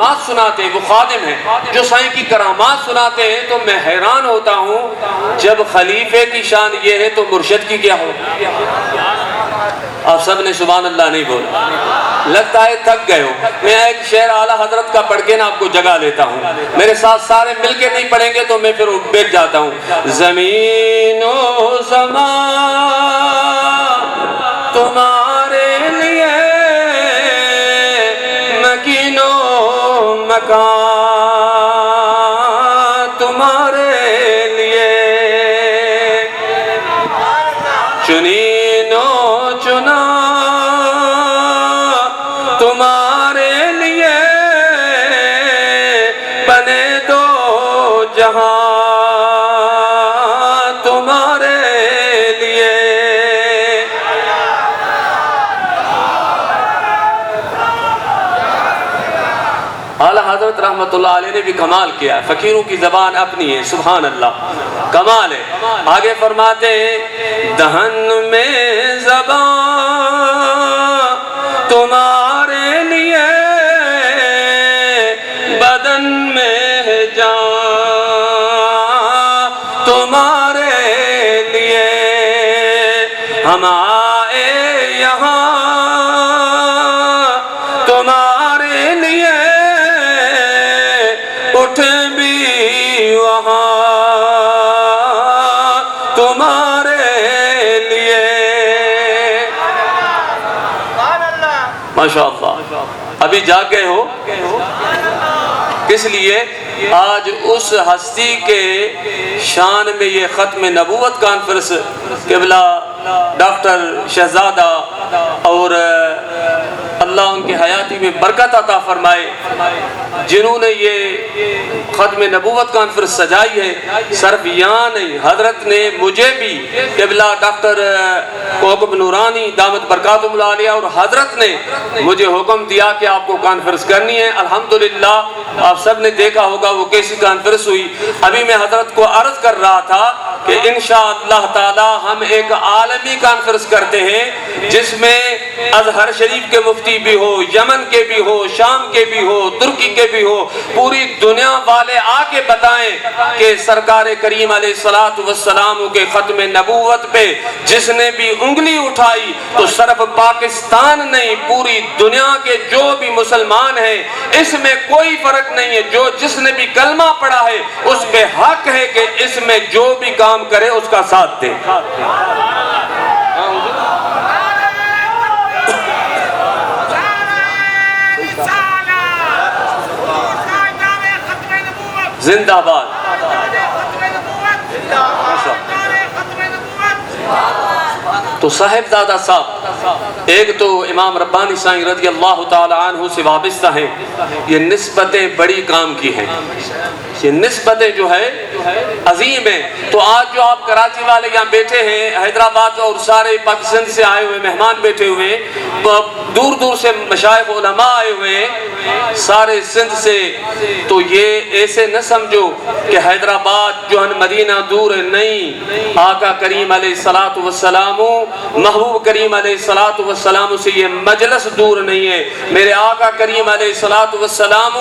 کرامات سناتے ہیں، وہ خادم ہیں جو سائیں کی کرامات سناتے ہیں، تو میں حیران ہوتا ہوں جب خلیفے کی شان یہ ہے تو مرشد کی کیا ہو؟ آپ سب نے سبحان اللہ نہیں بولا، لگتا ہے تھک گئے ہو۔ میں ایک شعر اعلیٰ حضرت کا پڑھ کے نا آپ کو جگہ لیتا ہوں، میرے ساتھ سارے مل کے نہیں پڑھیں گے تو میں پھر بیٹھ جاتا ہوں۔ زمین و زمان تمہارے لیے، مکین و مکان تمہارے لیے، چنین و چنا تمہارے لیے، بنے دو جہاں تمہارے لیے۔ اعلیٰ حضرت رحمت اللہ علیہ نے بھی کمال کیا، فقیروں کی زبان اپنی ہے، سبحان اللہ، کمال ہے۔ آگے فرماتے ہیں دہن میں زبان تمہارے لیے، بدن میں جان تمہارے لیے، ہم آئے یہاں تمہارے لیے، اٹھ بھی وہاں تمہارے لیے۔ ماشاءاللہ، ابھی جاگ گئے ہو؟ کس لیے؟ آج اس ہستی کے شان میں یہ ختم نبوت کانفرنس قبلہ ڈاکٹر شہزادہ اور اللہ ان کے حیاتی میں برکت عطا فرمائے، جنہوں نے یہ ختم نبوت کانفرنس سجائی ہے، صرف یہاں نہیں، حضرت نے مجھے بھی قبلہ ڈاکٹر کوکب نورانی دامت برکاتہم العالیہ اور حضرت نے مجھے حکم دیا کہ آپ کو کانفرنس کرنی ہے۔ الحمدللہ آپ سب نے دیکھا ہوگا وہ کیسی کانفرنس ہوئی۔ ابھی میں حضرت کو عرض کر رہا تھا کہ انشاءاللہ تعالی ہم ایک عالمی کانفرنس کرتے ہیں جس میں ازہر شریف کے مفتی بھی ہو، یمن کے بھی ہو، شام کے بھی ہو، ترکی کے بھی ہو، پوری دنیا والے آ کے بتائیں کہ سرکار کریم علیہ السلام کے ختم نبوت پہ جس نے بھی انگلی اٹھائی تو صرف پاکستان نہیں، پوری دنیا کے جو بھی مسلمان ہیں، اس میں کوئی فرق نہیں ہے، جو جس نے بھی کلمہ پڑھا ہے اس پہ حق ہے کہ اس میں جو بھی کام کرے اس کا ساتھ دے۔ زندہ باد۔ تو صاحبزادہ صاحب ایک تو امام ربانی سائیں رضی اللہ تعالی عنہ سے وابستہ ہیں، یہ نسبتیں بڑی کام کی ہیں، یہ نسبتیں جو ہے عظیم ہیں۔ تو آج جو آپ کراچی والے یہاں بیٹھے ہیں، حیدرآباد اور سارے پاکستان سے آئے ہوئے مہمان بیٹھے ہوئے ہیں، دور دور سے مشائخ علماء آئے ہوئے ہیں، سارے سندھ سے، تو یہ ایسے نہ سمجھو کہ حیدرآباد جو ہے مدینہ دور ہے، نہیں، آقا کریم علیہ السلام محبوب کریم علیہ السلام سے یہ مجلس دور نہیں ہے۔ میرے آقا کریم علیہ السلام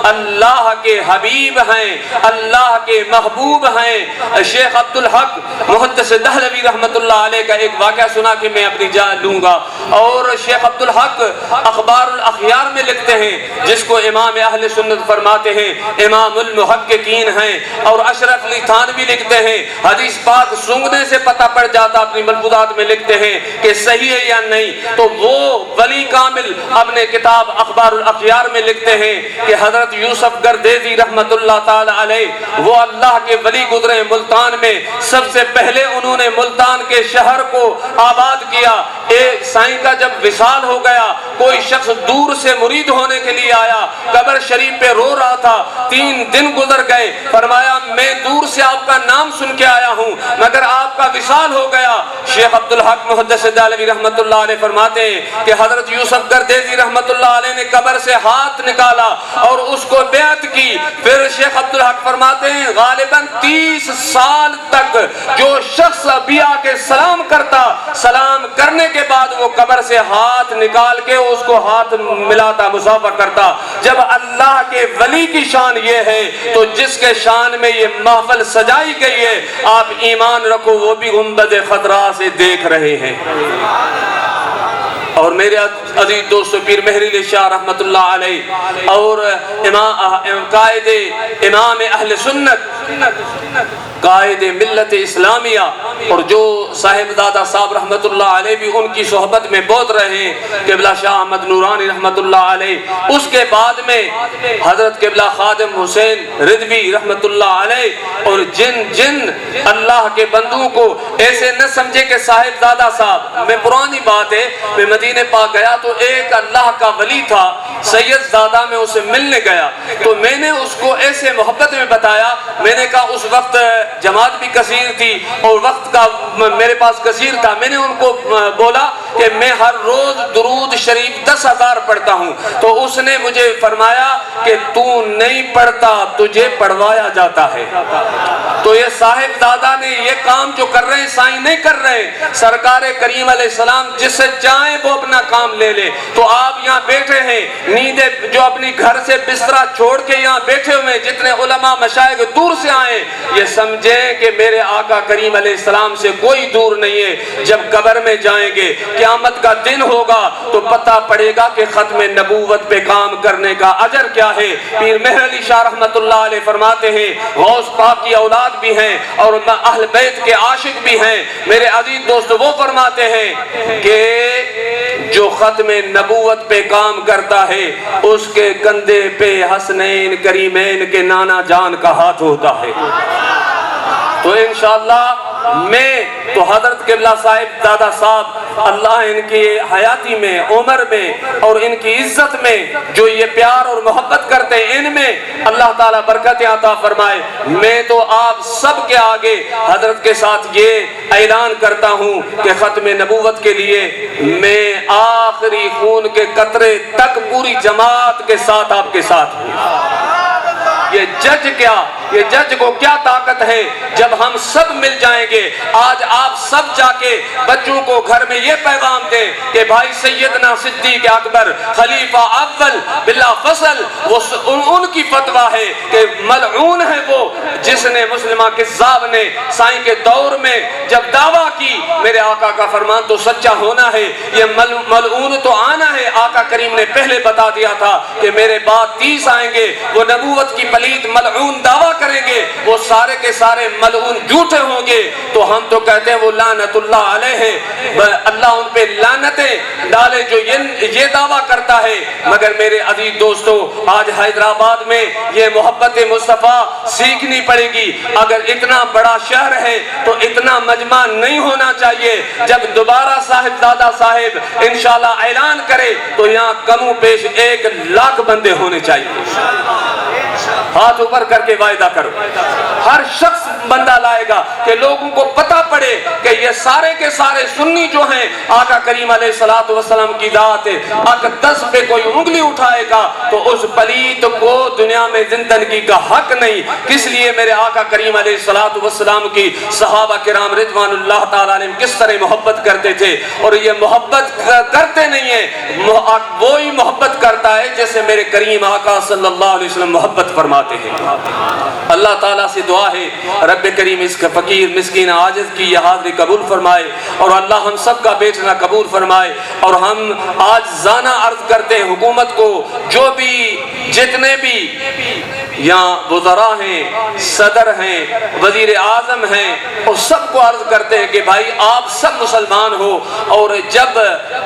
اللہ کے حبیب ہیں، اللہ کے محبوب ہیں۔ شیخ عبدالحق محدث دہلوی رحمت اللہ علیہ کا ایک واقعہ سنا کہ میں اپنی جان لوں گا، اور شیخ عبدالحق اخبار الاخیار میں لکھتے ہیں، جس کو امام اہل سنت فرماتے ہیں، امام المحققین ہیں، اور اشرف علی تھانوی لکھتے ہیں، حدیث پاک سنگنے سے پتہ پڑ جاتا، اپنی ملفوظات میں لکھتے ہیں کہ صحیح ہے یا نہیں۔ تو وہ ولی کامل اپنے کتاب اخبار الاخیار میں لکھتے ہیں کہ حضرت یوسف گردیزی رحمت اللہ تعالی علیہ وہ اللہ کے ولی گزرے ملتان میں، سب سے پہلے انہوں نے ملتان کے شہر کو آباد کیا۔ ایک سائیں کا جب وصال ہو گیا، کوئی شخص دور سے مرید ہونے کے لیے آیا، قبر شریف پہ رو رہا تھا، 3 دن گزر گئے، فرمایا میں دور سے آپ کا نام سن کے آیا ہوں مگر آپ کا وصال ہو گیا۔ شیخ عبدالحق محدث دہلوی رحمت اللہ علیہ فرماتے ہیں کہ حضرت یوسف گردیزی رحمت اللہ علیہ نے قبر سے ہاتھ نکالا اور اس کو بیعت کی۔ پھر شیخ عبدالحق فرماتے ہیں غالباً 30 سال تک جو شخص بھی آ کے سلام کرتا، سلام کرنے کے بعد وہ قبر سے ہاتھ نکال نکال کے اس کو ہاتھ ملاتا، مصافحہ کرتا۔ جب اللہ کے ولی کی شان یہ ہے تو جس کے شان میں یہ محفل سجائی گئی ہے، آپ ایمان رکھو وہ بھی گنبد خضرا سے دیکھ رہے ہیں۔ اور میرے عزیز دوستو، پیر مہر علی شاہ رحمت اللہ علیہ اور قائد امام اہل سنت، قائد ملت اسلامیہ، اور جو صاحب دادا صاحب رحمت اللہ علیہ بھی ان کی صحبت میں بہت رہے ہیں، قبلہ شاہ احمد نورانی رحمت اللہ علیہ۔ اس کے بعد میں حضرت قبلہ خادم حسین رضوی رحمت اللہ علیہ، اور جن اللہ کے بندوں کو ایسے نہ سمجھے کہ صاحب دادا صاحب، میں پرانی بات ہے، میں مدینے پاک گیا تو ایک اللہ کا ولی تھا سید زادہ، میں اسے ملنے گیا تو میں نے اس کو ایسے محبت میں بتایا، میں نے کہا اس وقت جماعت بھی کثیر تھی اور وقت کا میرے پاس کثیر تھا، میں نے ان کو بولا کہ میں ہر روز درود شریف 10,000 پڑھتا ہوں، تو اس نے مجھے فرمایا کہ تو نہیں پڑھتا، تجھے پڑھوایا جاتا ہے۔ تو یہ صاحب دادا نے یہ کام جو کر رہے ہیں سائیں نہیں کر رہے، سرکار کریم علیہ السلام جس سے چاہیں وہ اپنا کام لے لے۔ تو آپ یہاں بیٹھے ہیں، نیندیں جو اپنی گھر سے بسترا چھوڑ کے یہاں بیٹھے ہوئے، جتنے علماء مشائخ دور سے آئے، یہ سمجھیں کہ میرے آقا کریم علیہ السلام سے کوئی دور نہیں ہے۔ جب قبر میں جائیں گے، قیامت کا دن ہوگا تو پتہ پڑے گا کہ ختم نبوت پہ کام کرنے کا اجر کیا ہے۔ پیر مہر علی شاہ رحمت اللہ علیہ فرماتے ہیں، غوث پاک کی اولاد بھی ہیں اور اہل بیت کے عاشق بھی ہیں۔ میرے عزیز دوست، وہ فرماتے ہیں کہ جو ختم نبوت پہ کام کرتا ہے اس کے کندھے پہ حسنین کریمین کے نانا جان کا ہاتھ ہوتا ہے۔ تو انشاءاللہ میں تو حضرت قبلہ صاحب دادا صاحب، اللہ ان کی حیاتی میں، عمر میں اور ان کی عزت میں جو یہ پیار اور محبت کرتے ہیں، ان میں اللہ تعالیٰ برکت عطا فرمائے۔ میں تو آپ سب کے آگے حضرت کے ساتھ یہ اعلان کرتا ہوں کہ ختم نبوت کے لیے میں آخری خون کے قطرے تک پوری جماعت کے ساتھ آپ کے ساتھ ہوں۔ یہ جج کو کیا طاقت ہے جب ہم سب مل جائیں گے۔ آج آپ سب جا کے بچوں کو گھر میں یہ پیغام دیں کہ بھائی سیدنا صدیق اکبر خلیفہ اول بلا فصل، وہ ان کی فتویٰ ہے کہ ملعون ہے وہ جس نے مسلمہ کذاب نے سائیں کے دور میں جب دعویٰ کی، میرے آقا کا فرمان تو سچا ہونا ہے، یہ ملعون تو آنا ہے۔ آقا کریم نے پہلے بتا دیا تھا کہ میرے بعد 30 آئیں گے، وہ نبوت کی پلید ملعون دعویٰ کریں گے، وہ سارے کے سارے ملعون جھوٹے ہوں گے۔ تو ہم تو کہتے ہیں وہ لعنت اللہ علیہ، اللہ ان پہ لعنتیں ڈالے جو یہ دعویٰ کرتا ہے۔ مگر میرے عزیز دوستو، آج حیدرآباد میں یہ محبت مصطفیٰ سیکھنی پڑے گی۔ اگر اتنا بڑا شہر ہے تو اتنا مجمع نہیں ہونا چاہیے۔ جب دوبارہ صاحب دادا صاحب انشاءاللہ اعلان کرے تو یہاں کم و بیش 1,00,000 بندے ہونے چاہیے۔ ہاتھ اوپر کر کے وعدہ کرو، ہر شخص بندہ لائے گا کہ لوگوں کو پتہ پڑے کہ یہ سارے کے سارے سنی جو ہیں آقا کریم علیہ الصلوۃ والسلام کی ذات ہے۔ اقدس پہ کوئی انگلی اٹھائے گا تو اس پلیت کو دنیا میں زندگی کا حق نہیں۔ کس لیے میرے آقا کریم علیہ الصلوۃ والسلام کی صحابہ کرام رضوان اللہ تعالیٰ علیہم کس طرح محبت کرتے تھے، اور یہ محبت کرتے نہیں ہیں، وہی محبت کرتا ہے جیسے میرے کریم آقا صلی اللہ علیہ وسلم محبت فرماتے ہیں۔ اللہ تعالیٰ سے دعا ہے رب کریم اس کا فقیر مسکین عاجز کی یہ حاضری قبول فرمائے، اور اللہ ہم سب کا بیٹھنا قبول فرمائے۔ اور ہم آج زانہ عرض کرتے ہیں حکومت کو، جو بھی جتنے بھی یہاں وزراء ہیں، صدر ہیں، وزیر اعظم ہیں، اور سب کو عرض کرتے ہیں کہ بھائی آپ سب مسلمان ہو، اور جب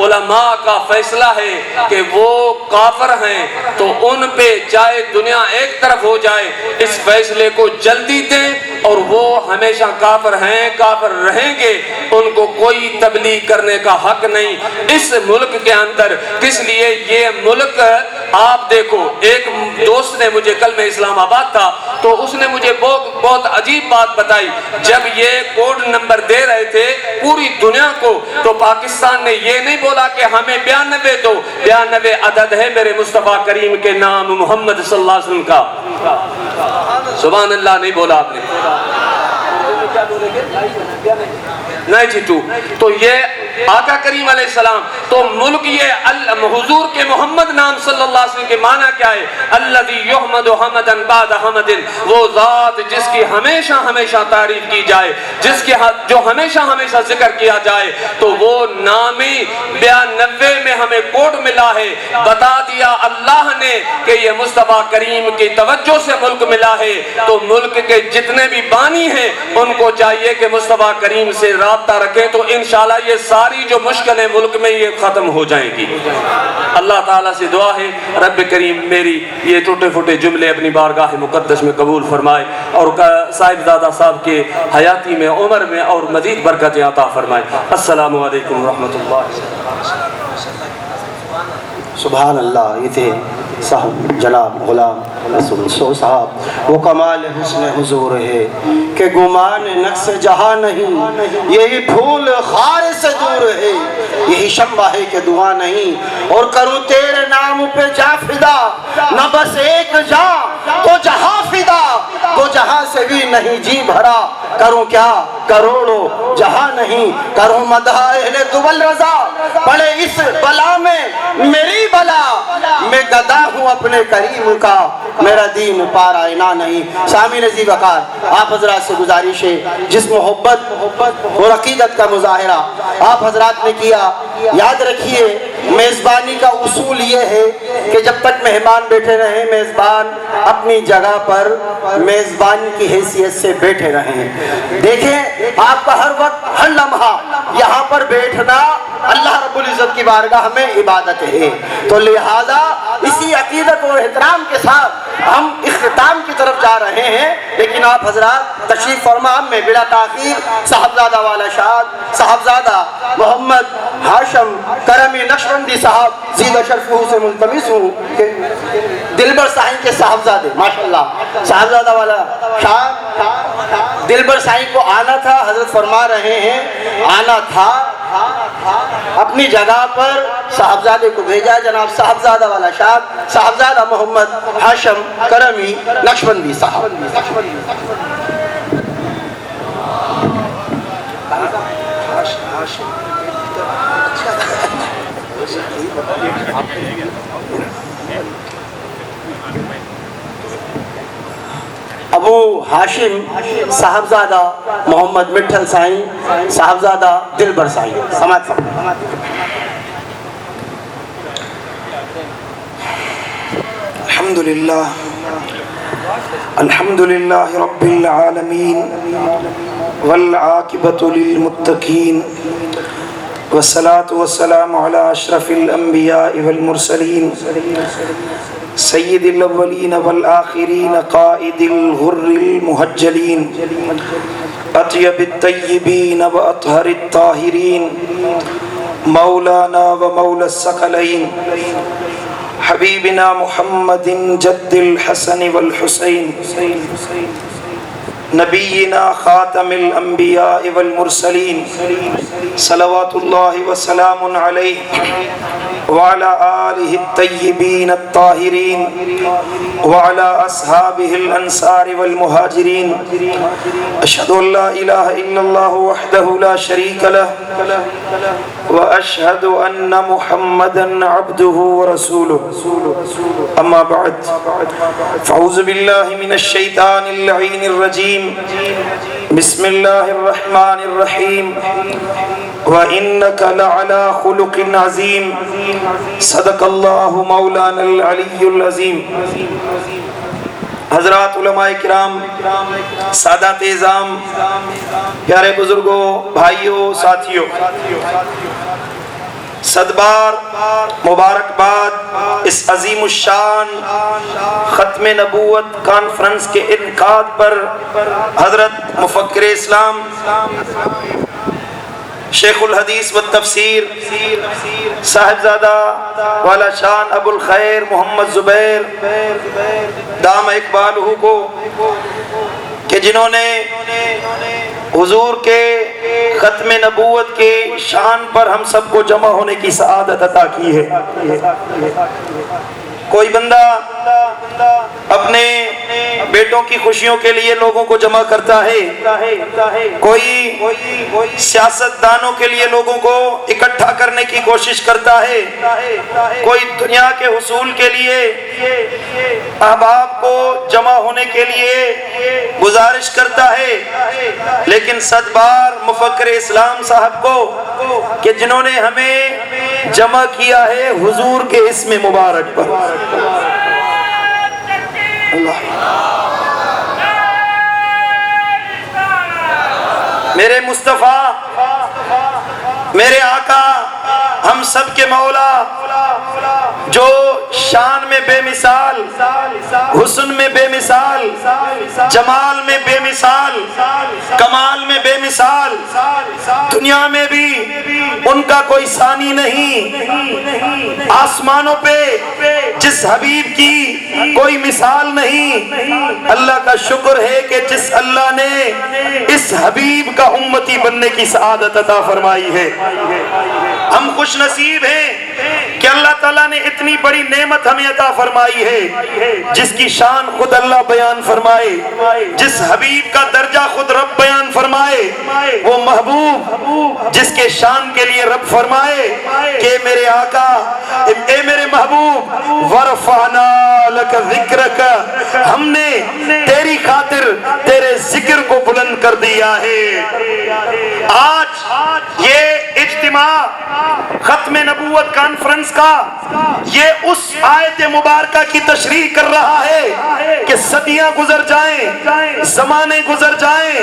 علماء کا فیصلہ ہے کہ وہ کافر ہیں تو ان پہ چاہے دنیا ایک طرف ہو جائے اس فیصلے کو جلدی دیں، اور وہ ہمیشہ کافر ہیں، کافر رہیں گے، ان کو کوئی تبلیغ کرنے کا حق نہیں اس ملک کے اندر۔ کس لیے یہ ملک آپ دیکھو، ایک دوست نے مجھے کل میں اسلام آباد تھا تو اس نے مجھے بہت عجیب بات بتائی، جب یہ کوڈ نمبر دے رہے تھے پوری دنیا کو تو پاکستان نے یہ نہیں بولا کہ ہمیں 92 دو، 92 عدد ہے میرے مصطفیٰ کریم کے نام محمد صلی اللہ علیہ وسلم کا، سبحان اللہ نہیں بولا آپ نے، 92 تو یہ آقا کریم علیہ السلام تو ملک یہ حضور کے محمد نام صلی اللہ علیہ وسلم کے معنی کیا ہے؟ الذی یحمد حمدا بعد حمد، وہ ذات جس کی ہمیشہ ہمیشہ تعریف کی جائے، جس کی جو ہمیشہ ہمیشہ ذکر کیا جائے، تو وہ نامی 92 میں ہمیں کوڈ ملا ہے، بتا دیا اللہ نے کہ یہ مصطفیٰ کریم کی توجہ سے ملک ملا ہے، تو ملک کے جتنے بھی بانی ہیں ان کو چاہیے کہ مصطفیٰ کریم سے رابطہ رکھیں، تو انشاءاللہ یہ ساری جو مشکلیں ملک میں یہ ختم ہو جائیں گی۔ اللہ تعالیٰ سے دعا ہے رب کریم میری یہ ٹوٹے پھوٹے جملے اپنی بارگاہ مقدس میں قبول فرمائے، اور صاحبزادہ صاحب کے حیاتی میں، عمر میں اور مزید برکت عطا فرمائے۔ السلام علیکم ورحمۃ اللہ۔ سبحان اللہ۔ یہ تھے صاحب جناب غلام رسول سو صاحب، وہ کمال حسن حضور ہے کہ گمان نقص جہاں نہیں، یہی پھول خار سے دور ہے، یہی شمع ہے کہ دعا نہیں، اور کروں تیرے نام پہ جا فدا، نہ بس ایک جا تو جہاں فدا، تو جہاں سے بھی نہیں جی بھرا، کروں کیا کروڑوں جہاں نہیں، کروں مدح اہل دول رضا، پڑے اس بلا میں میری بلا، میں گدا ہوں اپنے کریم کا، میرا دین پارا انا نہیں۔ سامعین عزیز وقار، آپ حضرات سے گزارش ہے، جس محبت اور عقیدت کا مظاہرہ آپ حضرات نے کیا، یاد رکھیے میزبانی کا اصول یہ ہے کہ جب تک مہمان بیٹھے رہیں، میزبان اپنی جگہ پر میزبان کی حیثیت سے بیٹھے رہیں۔ دیکھیں آپ کا ہر وقت ہر لمحہ یہاں پر بیٹھنا اللہ رب العزت کی بارگاہ میں عبادت ہے، تو لہذا اسی عقیدت اور احترام کے ساتھ ہم اختتام کی طرف جا رہے ہیں، لیکن آپ حضرات تشریف فرما میں بلا تاخیر صاحبزادہ والا شاد صاحبزادہ محمد ہاشم کرمی نقشبندی صاحب زیدہ شرفہ سے ملتمس ہوں کہ دلبر سائیں کے صاحبزادے، ماشاءاللہ صاحبزادہ والا شاد دلبر سائیں کو آنا تھا، حضرت فرما رہے ہیں آنا تھا، اپنی جگہ پر صاحبزادے کو بھیجا، جناب صاحبزادہ والا شاد صاحبزادہ محمد ہاشم کرمی نقشبندی صاحب۔ ابو ہاشم صاحبزادہ محمد مٹھل سائیں صاحبزادہ دلبر سائیں، سماعت فرمائیں۔ الحمدللہ رب العالمین والعاقبۃ للمتقین، والصلاة والسلام علی اشرف الانبیاء والمرسلین، سید الاولین والآخرین، قائد الغر المحجلین، اطیب الطیبین واطہر الطاہرین، مولانا و مولا الثقلین، حبیبنا محمد جد الحسن والحسین، نبینا خاتم الانبیاء والمرسلین، صلوات اللہ وسلام علیہ وعلى آلہ الطیبین الطاہرین وعلى اصحابہ الانصار والمہاجرین، اشہد ان لا الہ الا اللہ وحدہ لا شریک لہ واشہد ان محمدا عبدہ ورسولہ، اما بعد، فاعوذ باللہ من الشیطان اللعین الرجیم، بسم اللہ الرحمن الرحیم، وَإِنَّكَ لَعَلَىٰ خُلُقٍ عَظِيمٍ، صدق اللہ مولانا العلی العظیم۔ حضرات علماء کرام، سادات اعظام، پیارے بزرگوں، بھائیوں، ساتھیوں، صدبار مبارکباد اس عظیم الشان ختم نبوت کانفرنس کے انعقاد پر حضرت مفکر اسلام شیخ الحدیث والتفسیر صاحبزادہ والا شان ابو الخیر محمد زبیر دام اقبالہ کو، کہ جنہوں نے حضور کے ختم نبوت کے شان پر ہم سب کو جمع ہونے کی سعادت عطا کی ہے۔ کوئی بندہ اپنے پیٹوں کی خوشیوں کے لیے لوگوں کو جمع کرتا ہے، کوئی سیاست دانوں کے لیے لوگوں کو اکٹھا کرنے کی کوشش کرتا ہے، کوئی دنیا کے حصول کے لیے احباب کو جمع ہونے کے لیے گزارش کرتا ہے، لیکن صد بار مفکر اسلام صاحب کو کہ جنہوں نے ہمیں جمع کیا ہے حضور کے اسم مبارک پر. میرے مصطفیٰ، میرے آقا، ہم سب کے مولا، جو شان میں بے مثال، حسن میں بے مثال، جمال میں بے مثال، کمال میں بے مثال، دنیا میں بھی ان کا کوئی ثانی نہیں، آسمانوں پہ جس حبیب کی کوئی مثال نہیں. اللہ کا شکر ہے کہ جس اللہ نے اس حبیب کا امتی بننے کی سعادت عطا فرمائی ہے. ہم خوش نصیب ہیں کہ اللہ تعالیٰ نے اتنی بڑی نعمت ہمیں عطا فرمائی ہے جس کی شان خود اللہ بیان فرمائے، جس حبیب کا درجہ خود رب بیان فرمائے، وہ محبوب جس کے شان کے لیے رب فرمائے کہ میرے آقا، اے میرے محبوب، ورفعنا لک ذکرک، ہم نے تیری خاطر تیرے ذکر کو بلند کر دیا ہے. آج یہ اجتماع ختم نبوت کانفرنس کا یہ اس آیت مبارکہ کی تشریح کر رہا ہے کہ صدیاں گزر جائیں، زمانے گزر جائیں،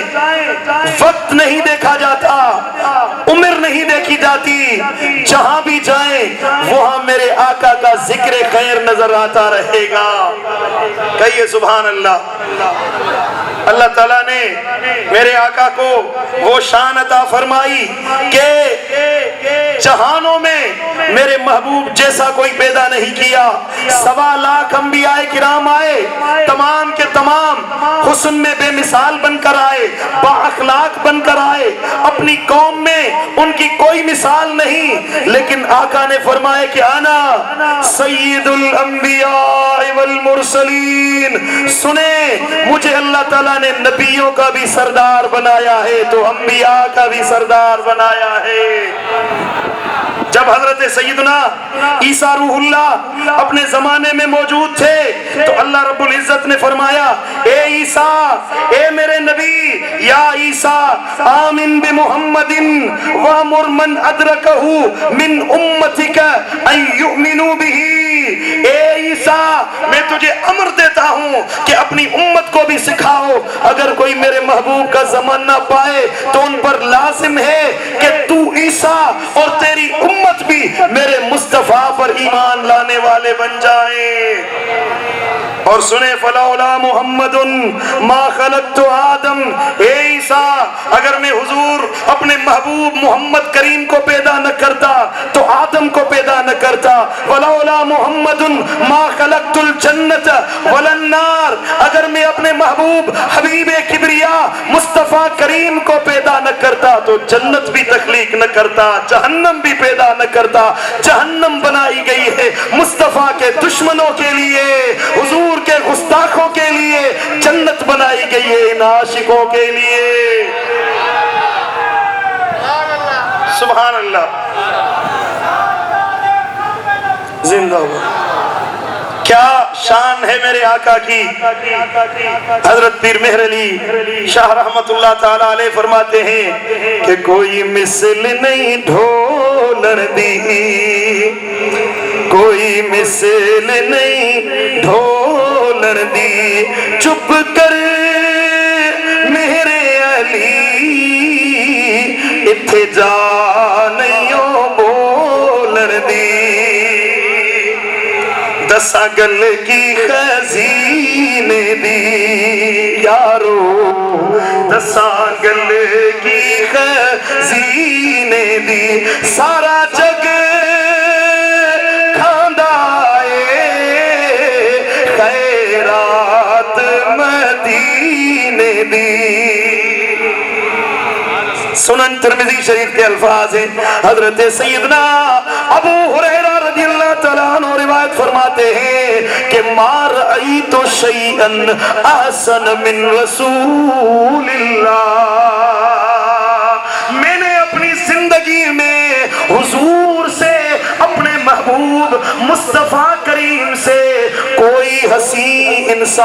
وقت نہیں دیکھا جاتا، عمر نہیں دیکھی جاتی، جہاں بھی جائیں وہاں میرے آقا کا ذکر خیر نظر آتا رہے گا. کہیے سبحان اللہ. اللہ تعالیٰ نے میرے آقا کو وہ شان عطا فرمائی کہ جہانوں میں میرے محبوب جیسا کوئی پیدا نہیں کیا. 1.25 لاکھ انبیاء کرام آئے، تمام کے تمام حسن میں بے مثال بن کر آئے، با اخلاق بن کر آئے، اپنی قوم میں ان کی کوئی مثال نہیں، لیکن آقا نے فرمایا کہ انا سید الانبیاء والمرسلین. سنیں، مجھے اللہ تعالیٰ نے نبیوں کا بھی سردار بنایا ہے تو انبیاء کا بھی سردار بنایا ہے. جب حضرت سیدنا عیسیٰ روح اللہ اپنے زمانے میں موجود تھے تو اللہ رب العزت نے فرمایا، اے عیسیٰ، اے میرے نبی، یا عیسیٰ آمن بمحمد وامر من ادرکہ من امتک ان یؤمنوا بہ. اے عیسیٰ، میں تجھے امر دیتا ہوں کہ اپنی امت کو بھی سکھاؤ، اگر کوئی میرے محبوب کا زمان نہ پائے تو ان پر لازم ہے کہ تو عیسیٰ اور تیری امت بھی میرے مصطفیٰ پر ایمان لانے والے بن جائیں. اور سنیں، فلولا محمد ما خلقت آدم. اے عیسیٰ، اگر میں حضور اپنے محبوب محمد کریم کو پیدا نہ کرتا تو آدم کو پیدا نہ کرتا. ولولا محمد ما خلقت الجنت ولا النار. اگر میں اپنے محبوب حبیب کبریا مصطفیٰ کریم کو پیدا نہ کرتا تو جنت بھی تخلیق نہ کرتا، جہنم بھی پیدا نہ کرتا. جہنم بنائی گئی ہے مصطفیٰ کے دشمنوں کے لیے، حضور کے گستاخوں کے لیے، جنت بنائی گئی ہے ان عاشقوں کے لیے. سبحان اللہ. زندہ ہوا. کیا شان ہے میرے آقا کی. حضرت پیر مہر علی شاہ رحمت اللہ تعالی علیہ فرماتے ہیں کہ کوئی مثل نہیں ڈھولن دی، کوئی مثل نہیں ڈھولن دی، چپ کر میرے علی اتھے جا نہیں بولن دی. دسا گل کی خزینے دی یارو، دسا گل کی خزینے دی، سارا جگ کھاندا اے خیرات مدینے دی. سنن ترمذی شریف کے الفاظ ہیں. حضرت سیدنا ابو ہریرہ رضی اللہ تعالیٰ عنہ روایت فرماتے ہیں کہ ما رأیت شیئا احسن من رسول اللہ. میں نے اپنی زندگی میں حضور سے، اپنے محبوب مصطفیٰ کریم سے کوئی حسین انسان